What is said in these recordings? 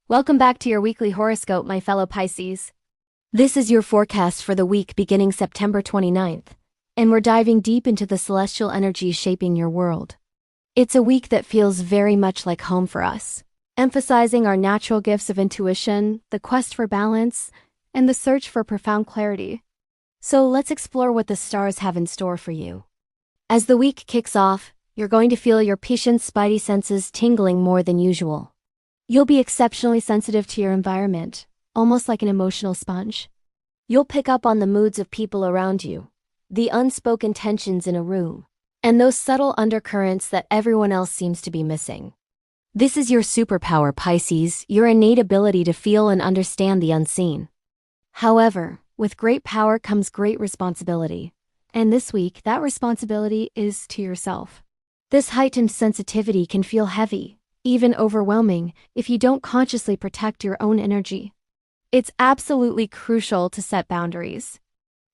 Welcome back to your weekly horoscope, my fellow Pisces. This is your forecast for the week beginning September 29th, and we're diving deep into the celestial energies shaping your world. It's a week that feels very much like home for us, emphasizing our natural gifts of intuition, the quest for balance, and the search for profound clarity. So let's explore what the stars have in store for you. As the week kicks off, you're going to feel your patient spidey senses tingling more than usual. You'll be exceptionally sensitive to your environment, almost like an emotional sponge. You'll pick up on the moods of people around you, the unspoken tensions in a room, and those subtle undercurrents that everyone else seems to be missing. This is your superpower, Pisces, your innate ability to feel and understand the unseen. However, with great power comes great responsibility, and this week that responsibility is to yourself. This heightened sensitivity can feel heavy, even overwhelming, if you don't consciously protect your own energy. It's absolutely crucial to set boundaries.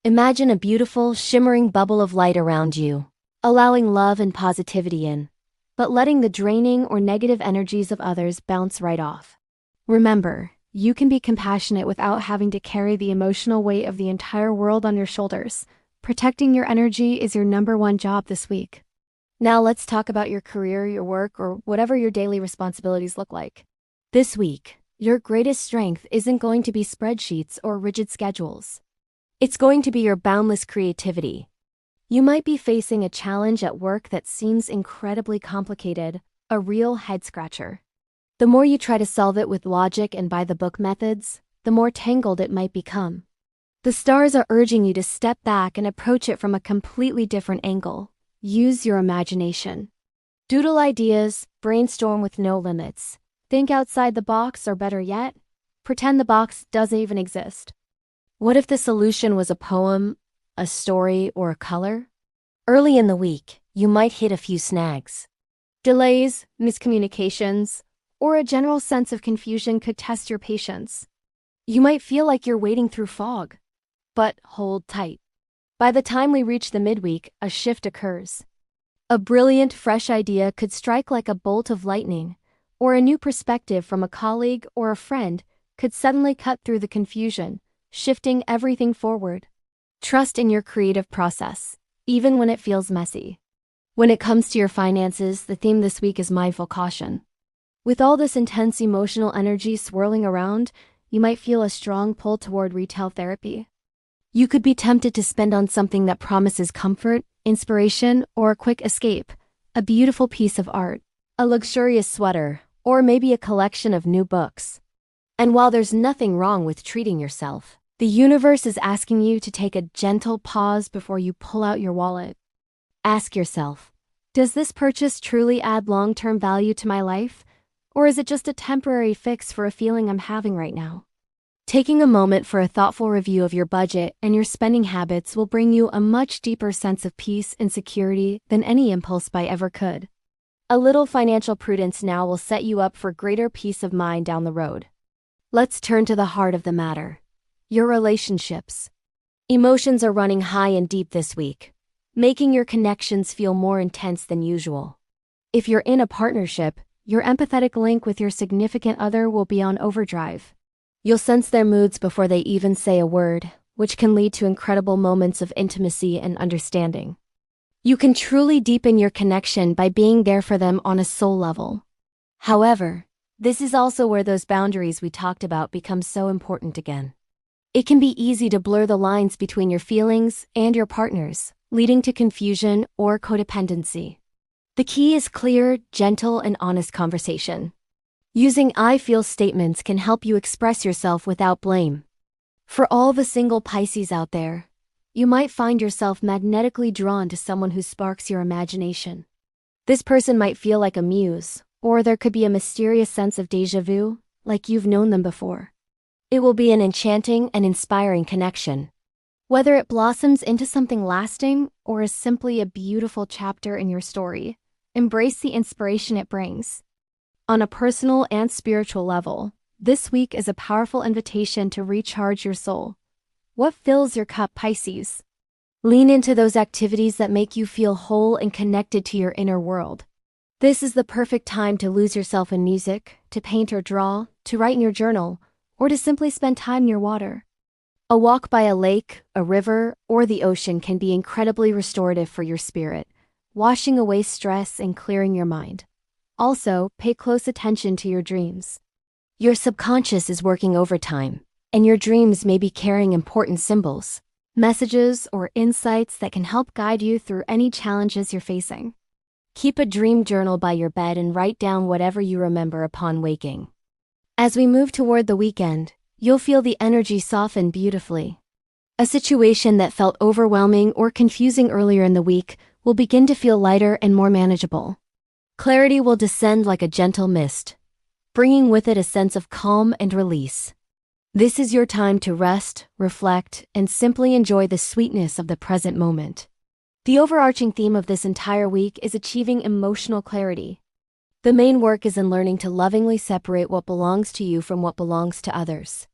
Imagine a beautiful, shimmering bubble of light around you, allowing love and positivity in, but letting the draining or negative energies of others bounce right off. Remember, you can be compassionate without having to carry the emotional weight of the entire world on your shoulders. Protecting your energy is your #1 job this week. Now let's talk about your career, your work, or whatever your daily responsibilities look like. This week, your greatest strength isn't going to be spreadsheets or rigid schedules. It's going to be your boundless creativity. You might be facing a challenge at work that seems incredibly complicated, a real head-scratcher. The more you try to solve it with logic and by-the-book methods, the more tangled it might become. The stars are urging you to step back and approach it from a completely different angle. Use your imagination. Doodle ideas, brainstorm with no limits. Think outside the box, or better yet, pretend the box doesn't even exist. What if the solution was a poem, a story, or a color? Early in the week, you might hit a few snags. Delays, miscommunications, or a general sense of confusion could test your patience. You might feel like you're wading through fog. But hold tight. By the time we reach the midweek, a shift occurs. A brilliant, fresh idea could strike like a bolt of lightning, or a new perspective from a colleague or a friend could suddenly cut through the confusion, shifting everything forward. Trust in your creative process, even when it feels messy. When it comes to your finances, the theme this week is mindful caution. With all this intense emotional energy swirling around, you might feel a strong pull toward retail therapy. You could be tempted to spend on something that promises comfort, inspiration, or a quick escape, a beautiful piece of art, a luxurious sweater, or maybe a collection of new books. And while there's nothing wrong with treating yourself, the universe is asking you to take a gentle pause before you pull out your wallet. Ask yourself, does this purchase truly add long-term value to my life, or is it just a temporary fix for a feeling I'm having right now? Taking a moment for a thoughtful review of your budget and your spending habits will bring you a much deeper sense of peace and security than any impulse buy ever could. A little financial prudence now will set you up for greater peace of mind down the road. Let's turn to the heart of the matter: your relationships. Emotions are running high and deep this week, making your connections feel more intense than usual. If you're in a partnership, your empathetic link with your significant other will be on overdrive. You'll sense their moods before they even say a word, which can lead to incredible moments of intimacy and understanding. You can truly deepen your connection by being there for them on a soul level. However, this is also where those boundaries we talked about become so important again. It can be easy to blur the lines between your feelings and your partner's, leading to confusion or codependency. The key is clear, gentle, and honest conversation. Using "I feel" statements can help you express yourself without blame. For all the single Pisces out there, you might find yourself magnetically drawn to someone who sparks your imagination. This person might feel like a muse, or there could be a mysterious sense of déjà vu, like you've known them before. It will be an enchanting and inspiring connection. Whether it blossoms into something lasting or is simply a beautiful chapter in your story, embrace the inspiration it brings. On a personal and spiritual level, this week is a powerful invitation to recharge your soul. What fills your cup, Pisces? Lean into those activities that make you feel whole and connected to your inner world. This is the perfect time to lose yourself in music, to paint or draw, to write in your journal, or to simply spend time near water. A walk by a lake, a river, or the ocean can be incredibly restorative for your spirit, washing away stress and clearing your mind. Also, pay close attention to your dreams. Your subconscious is working overtime, and your dreams may be carrying important symbols, messages, or insights that can help guide you through any challenges you're facing. Keep a dream journal by your bed and write down whatever you remember upon waking. As we move toward the weekend, you'll feel the energy soften beautifully. A situation that felt overwhelming or confusing earlier in the week will begin to feel lighter and more manageable. Clarity will descend like a gentle mist, bringing with it a sense of calm and release. This is your time to rest, reflect, and simply enjoy the sweetness of the present moment. The overarching theme of this entire week is achieving emotional clarity. The main work is in learning to lovingly separate what belongs to you from what belongs to others.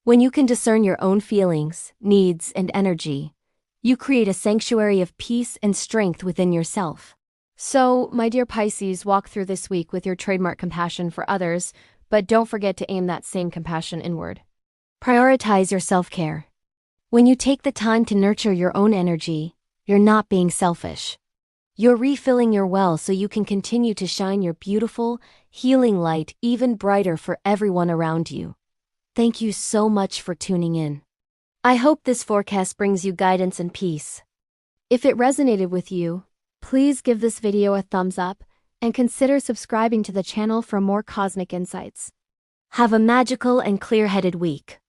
When you can discern your own feelings, needs, and energy, you create a sanctuary of peace and strength within yourself. So, my dear Pisces, walk through this week with your trademark compassion for others, but don't forget to aim that same compassion inward. Prioritize your self-care. When you take the time to nurture your own energy, you're not being selfish. You're refilling your well so you can continue to shine your beautiful, healing light even brighter for everyone around you. Thank you so much for tuning in. I hope this forecast brings you guidance and peace. If it resonated with you, please give this video a thumbs up and consider subscribing to the channel for more cosmic insights. Have a magical and clear-headed week.